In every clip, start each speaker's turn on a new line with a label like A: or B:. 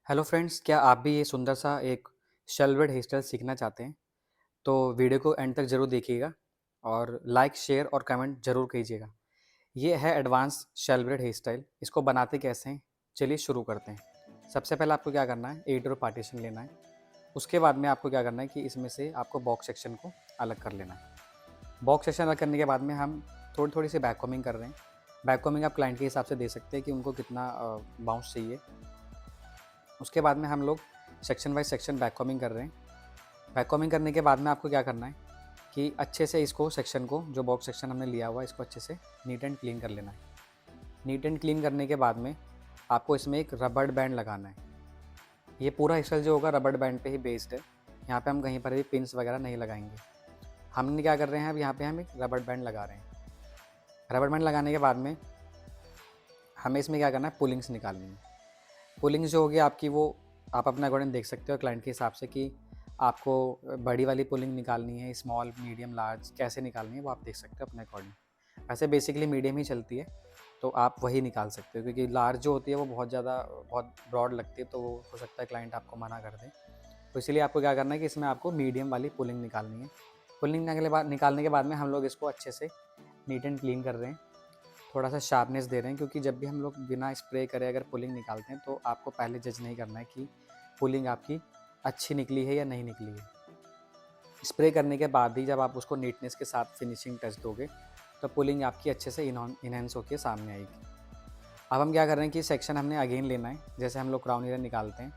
A: Hello friends, क्या आप भी ये सुंदर सा एक शेलवेड हेयर स्टाइल सीखना चाहते हैं? तो वीडियो को एंड तक ज़रूर देखिएगा और लाइक, शेयर और कमेंट ज़रूर कीजिएगा। ये है एडवांस शेलवेड हेयर स्टाइल। इसको बनाते कैसे हैं? चलिए शुरू करते हैं। सबसे पहले आपको क्या करना है, 8 रो पार्टीशन लेना है। उसके बाद में आपको क्या करना है कि इसमें से आपको बॉक्स सेक्शन को अलग कर लेना है। बॉक्स सेक्शन अलग करने के बाद में हम थोड़ी-थोड़ी सी बैक कॉम्बिंग कर रहे हैं। बैक कॉम्बिंग आप क्लाइंट के हिसाब से दे सकते हैं कि उनको कितना बाउंस चाहिए। उसके बाद में हम लोग section by section back combing कर रहे हैं। बैक कॉम्बिंग करने के बाद में आपको क्या करना है कि अच्छे से इसको सेक्शन को, जो बॉक्स सेक्शन हमने लिया हुआ है, इसको अच्छे से नीट एंड क्लीन कर लेना है। नीट एंड क्लीन करने के बाद में आपको इसमें एक रबड़ बैंड लगाना है। ये पूरा एक्सल जो होगा रबड़ बैंड पे ही बेस्ड है। यहाँ पे हम कहीं पर भी पिन्स वगैरह नहीं लगाएंगे। हमने क्या कर रहे हैं, अब यहाँ पे हम एक रबड़ बैंड लगा रहे हैं। रबड़ बैंड लगाने के बाद में हमें इसमें क्या करना है, पुलिंग्स निकालनी है। पुलिंग्स जो होगी आपकी, वो आप अपने अकॉर्डिंग देख सकते हो क्लाइंट के हिसाब से कि आपको बड़ी वाली पुलिंग निकालनी है, स्मॉल, मीडियम, लार्ज कैसे निकालनी है वो आप देख सकते हो अपने अकॉर्डिंग। वैसे बेसिकली मीडियम ही चलती है, तो आप वही निकाल सकते हो क्योंकि लार्ज जो होती है वो बहुत ब्रॉड लगती है, तो वो हो सकता है क्लाइंट आपको मना कर दे। तो इसीलिए आपको क्या करना है कि इसमें आपको मीडियम वाली पुलिंग निकालनी है। पुलिंग निकालने के बाद में हम लोग इसको अच्छे से नीट एंड क्लीन कर रहे हैं। थोड़ा सा शार्पनेस दे रहे हैं क्योंकि जब भी हम लोग बिना स्प्रे करे अगर पुलिंग निकालते हैं तो आपको पहले जज नहीं करना है कि पुलिंग आपकी अच्छी निकली है या नहीं निकली है। स्प्रे करने के बाद ही जब आप उसको नीटनेस के साथ फिनिशिंग टच दोगे तो पुलिंग आपकी अच्छे से इन्हेंस होकर सामने आएगी। अब हम क्या कर रहे हैं कि सेक्शन हमने अगेन लेना है, जैसे हम लोग क्राउन एरिया निकालते हैं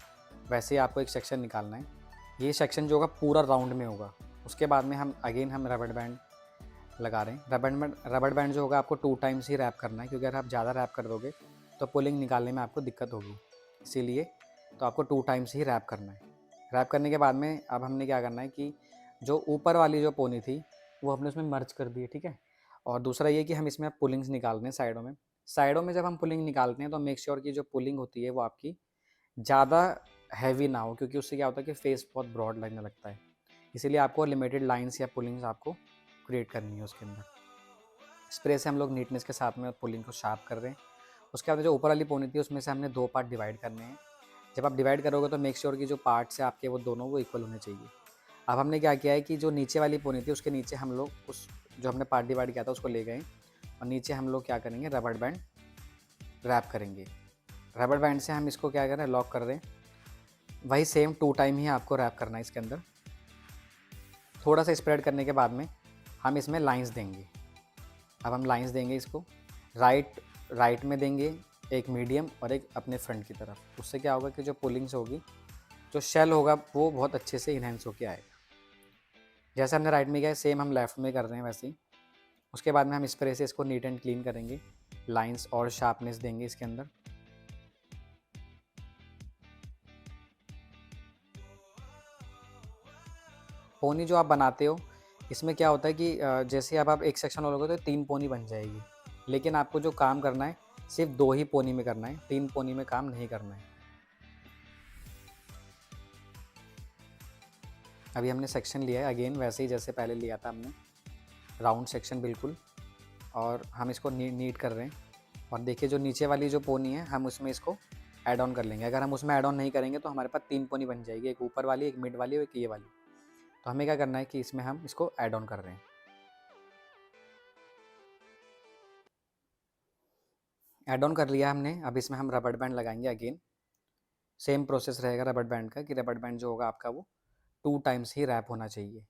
A: वैसे ही आपको एक सेक्शन निकालना है। ये सेक्शन जो होगा पूरा राउंड में होगा। उसके बाद में हम रबड़ बैंड लगा रहे हैं। रबड़ बैंड जो होगा आपको 2 टाइम्स ही रैप करना है क्योंकि अगर आप ज़्यादा रैप कर दोगे तो पुलिंग निकालने में आपको दिक्कत होगी। इसीलिए तो आपको 2 टाइम्स ही रैप करना है। रैप करने के बाद में अब हमने क्या करना है कि जो ऊपर वाली जो पोनी थी वो हमने उसमें मर्ज कर दी है, ठीक है। और दूसरा ये कि हम इसमें अब पुलिंग्स निकाल रहे हैं साइडों में। साइडों में जब हम पुलिंग निकालते हैं तो मेक श्योर कि जो पुलिंग होती है वो आपकी ज़्यादा हैवी ना हो क्योंकि उससे क्या होता है कि फेस बहुत ब्रॉड लगने लगता है। इसीलिए आपको लिमिटेड लाइंस या पुलिंग्स आपको क्रिएट करनी है उसके अंदर। स्प्रे से हम लोग नीटनेस के साथ में पुलिंग को शार्प कर रहे हैं। उसके बाद जो ऊपर वाली पोनी थी उसमें से हमने 2 पार्ट डिवाइड करने हैं। जब आप डिवाइड करोगे तो मेक श्योर कि जो पार्ट्स हैं आपके वो दोनों वो इक्वल होने चाहिए। अब हमने क्या किया है कि जो नीचे वाली पोनी थी उसके नीचे हम लोग उस जो हमने पार्ट डिवाइड किया था उसको ले गए और नीचे हम लोग क्या करेंगे, रबड़ बैंड रैप करेंगे। रबड़ बैंड से हम इसको क्या कर रहे हैं, लॉक कर रहे हैं। वही सेम 2 टाइम ही आपको रैप करना है इसके अंदर। थोड़ा सा स्प्रेड करने के बाद में हम इसमें लाइंस देंगे। अब हम लाइंस देंगे इसको राइट राइट में देंगे, एक मीडियम और एक अपने फ्रंट की तरफ। उससे क्या होगा कि जो पुलिंग्स होगी, जो शेल होगा वो बहुत अच्छे से इन्हेंस होके आएगा। जैसे हमने राइट में किया है सेम हम लेफ्ट में कर रहे हैं वैसे ही। उसके बाद में हम स्प्रे से इसको नीट एंड क्लीन करेंगे, लाइंस और शार्पनेस देंगे इसके अंदर। पोनी जो आप बनाते हो इसमें क्या होता है कि जैसे अब आप एक सेक्शन लोगे तो 3 पोनी बन जाएगी, लेकिन आपको जो काम करना है सिर्फ 2 ही पोनी में करना है, 3 पोनी में काम नहीं करना है। अभी हमने सेक्शन लिया है अगेन वैसे ही जैसे पहले लिया था हमने, राउंड सेक्शन बिल्कुल। और हम इसको नीट कर रहे हैं। और देखिए जो नीचे वाली जो पोनी है हम उसमें इसको ऐड ऑन कर लेंगे। अगर हम उसमें ऐड ऑन नहीं करेंगे तो हमारे पास 3 पोनी बन जाएगी, एक ऊपर वाली, एक मिड वाली और एक ये वाली। तो हमें क्या करना है कि इसमें हम इसको ऐड ऑन कर रहे हैं। ऐड ऑन कर लिया हमने। अब इसमें हम रबड़ बैंड लगाएंगे अगेन। सेम प्रोसेस रहेगा रबड़ बैंड का कि रबड़ बैंड जो होगा आपका वो 2 टाइम्स ही रैप होना चाहिए।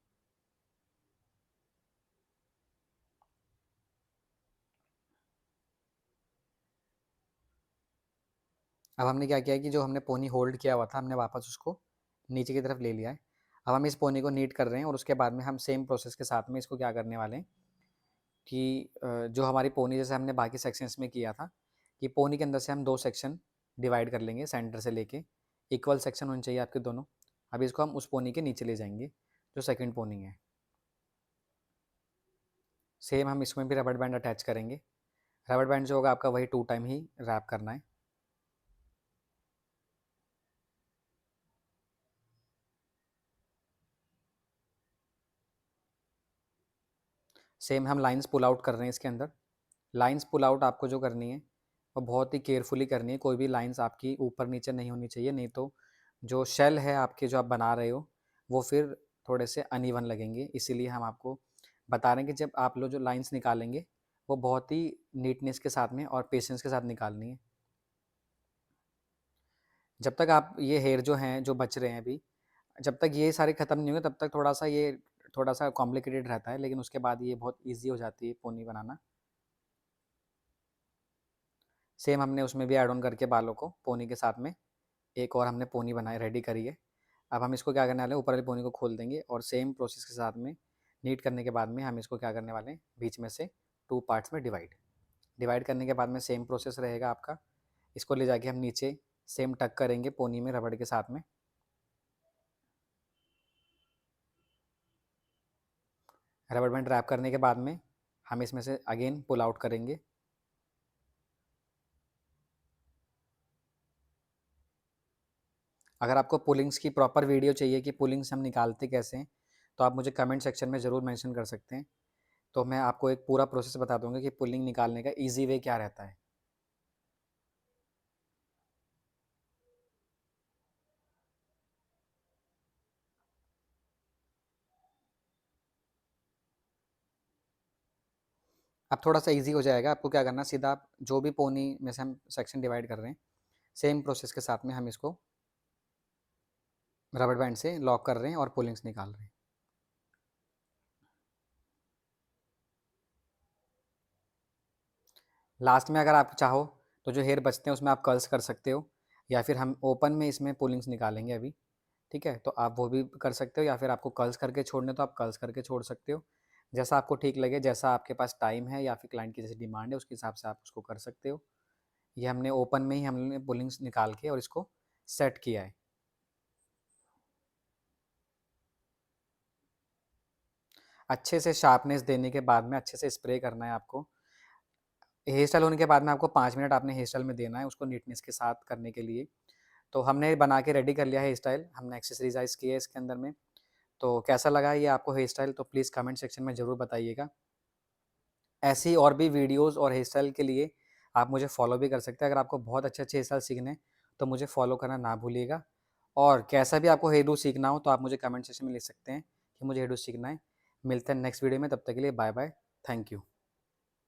A: अब हमने क्या किया है कि जो हमने पोनी होल्ड किया हुआ था हमने वापस उसको नीचे की तरफ ले लिया है। अब हम इस पोनी को नीट कर रहे हैं और उसके बाद में हम सेम प्रोसेस के साथ में इसको क्या करने वाले हैं कि जो हमारी पोनी जैसे हमने बाकी सेक्शंस में किया था कि पोनी के अंदर से हम 2 सेक्शन डिवाइड कर लेंगे सेंटर से लेके। इक्वल सेक्शन होने चाहिए आपके दोनों। अब इसको हम उस पोनी के नीचे ले जाएंगे जो सेकंड पोनी है। सेम हम इसमें भी रबड़ बैंड अटैच करेंगे। रबड़ बैंड जो होगा आपका वही 2 टाइम ही रैप करना है। सेम हम लाइंस पुल आउट कर रहे हैं इसके अंदर। लाइंस पुल आउट आपको जो करनी है और बहुत ही केयरफुली करनी है। कोई भी लाइन्स आपकी ऊपर नीचे नहीं होनी चाहिए, नहीं तो जो शेल है आपके जो आप बना रहे हो वो फिर थोड़े से अनइवन लगेंगे। इसीलिए हम आपको बता रहे हैं कि जब आप लोग जो लाइन्स निकालेंगे वो बहुत ही नीटनेस के साथ में और पेशेंस के साथ निकालनी है। जब तक आप ये हेयर जो हैं जो बच रहे हैं अभी, जब तक ये सारे ख़त्म नहीं होंगे तब तक थोड़ा-सा कॉम्प्लिकेटेड रहता है, लेकिन उसके बाद ये बहुत ईज़ी हो जाती है पोनी बनाना। सेम हमने उसमें भी ऐड ऑन करके बालों को पोनी के साथ में एक और हमने पोनी बनाई रेडी करी है। अब हम इसको क्या करने वाले हैं, ऊपर वाली पोनी को खोल देंगे और सेम प्रोसेस के साथ में नीट करने के बाद में हम इसको क्या करने वाले हैं, बीच में से 2 पार्ट्स में डिवाइड डिवाइड करने के बाद में सेम प्रोसेस रहेगा आपका। इसको ले जाके हम नीचे सेम टक करेंगे पोनी में रबड़ के साथ में। रबड़ बैंड रैप करने के बाद में हम इसमें से अगेन पुल आउट करेंगे। अगर आपको पुलिंग्स की प्रॉपर वीडियो चाहिए कि पुलिंग्स हम निकालते कैसे हैं, तो आप मुझे कमेंट सेक्शन में ज़रूर मेंशन कर सकते हैं। तो मैं आपको एक पूरा प्रोसेस बता दूँगा कि पुलिंग निकालने का ईज़ी वे क्या रहता है। अब थोड़ा-सा ईज़ी हो जाएगा, आपको क्या करना है सीधा आप जो भी पोनी में से हम सेक्शन डिवाइड कर रहे हैं, सेम प्रोसेस के साथ में हम इसको रबड़ बैंड से लॉक कर रहे हैं और पुलिंग्स निकाल रहे हैं। लास्ट में अगर आप चाहो तो जो हेयर बचते हैं उसमें आप कर्ल्स कर सकते हो, या फिर हम ओपन में इसमें पुलिंग्स निकालेंगे अभी, ठीक है? तो आप वो भी कर सकते हो, या फिर आपको कर्ल्स करके छोड़ने तो आप कर्ल्स करके छोड़ सकते हो। जैसा आपको ठीक लगे, जैसा आपके पास टाइम है या फिर क्लाइंट की जैसी डिमांड है उसके हिसाब से आप उसको कर सकते हो। ये हमने ओपन में ही हमने पुलिंग्स निकाल के और इसको सेट किया है। अच्छे से शार्पनेस देने के बाद में अच्छे से स्प्रे करना है आपको। हेयर स्टाइल होने के बाद में आपको 5 मिनट आपने हेयर स्टाइल में देना है उसको नीटनेस के साथ करने के लिए। तो हमने बना के रेडी कर लिया है हेयर स्टाइल, हमने एक्सेसरीज़ाइज़ की है इसके अंदर में। तो कैसा लगा ये आपको हेयर स्टाइल, तो प्लीज़ कमेंट सेक्शन में ज़रूर बताइएगा। ऐसी और भी वीडियोज़ और हेयर स्टाइल के लिए आप मुझे फ़ॉलो भी कर सकते हैं। अगर आपको बहुत अच्छे-अच्छे हेयर स्टाइल सीखने हैं, तो मुझे फ़ॉलो करना ना भूलिएगा। और कैसा भी आपको हेयर डू सीखना हो, तो आप मुझे कमेंट सेक्शन में लिख सकते हैं कि मुझे हेयर डू सीखना है। मिलते हैं नेक्स्ट वीडियो में, तब तक के लिए बाय-बाय। Thank you.